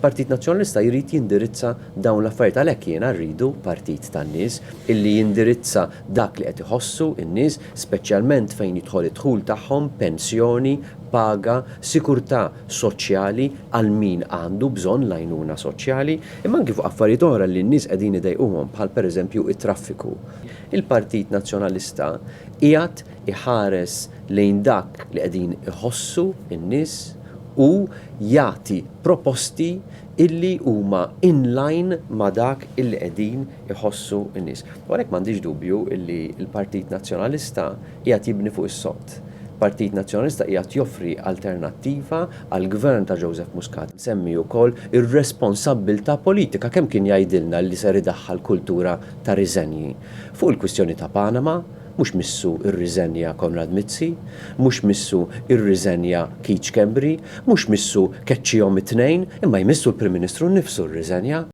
Il-Partit Nazzjonalista jrid jindirizza dawn l-affarijiet għalhekk jiena rridu partit tan-nies illi jindirizza dak li qed iħossu n-nies, speċjalment fejn jidħol id-dħul tagħhom, pensjoni, paga, sikurtà soċjali għal min għandu bżonn l-għajnuna soċjali, imma anke fuq affarijiet oħra li n-nies qegħdin idejquhom bħal pereżempju it-traffiku. Il-Partit Nazzjonalista qiegħed iħares lejn dak li qegħdin iħossu n-nies u jagħti proposti illi huma in line ma' dak illi qegħdin iħossu n-nies. U għalhekk m'għandix dubju illi l-Partit Nazzjonalista qiegħed jibni fuq is-sott. Partit Nazzjonalista qiegħed joffri alternattiva għall gvern ta' Joseph Muscat. Semmi wkoll ir-responsabbiltà politika kemm kien jgħidilna li ser idaħħal kultura ta' riżenji. Fuq il-kwistjoni ta' Panama, mhux missu irriżenja Konrad Mizzi, mhux missu irriżenja Keith Schembri, mhux missu keċċihom it-tnejn, imma jmissu l-Prim Ministru nnifsu rriżenja.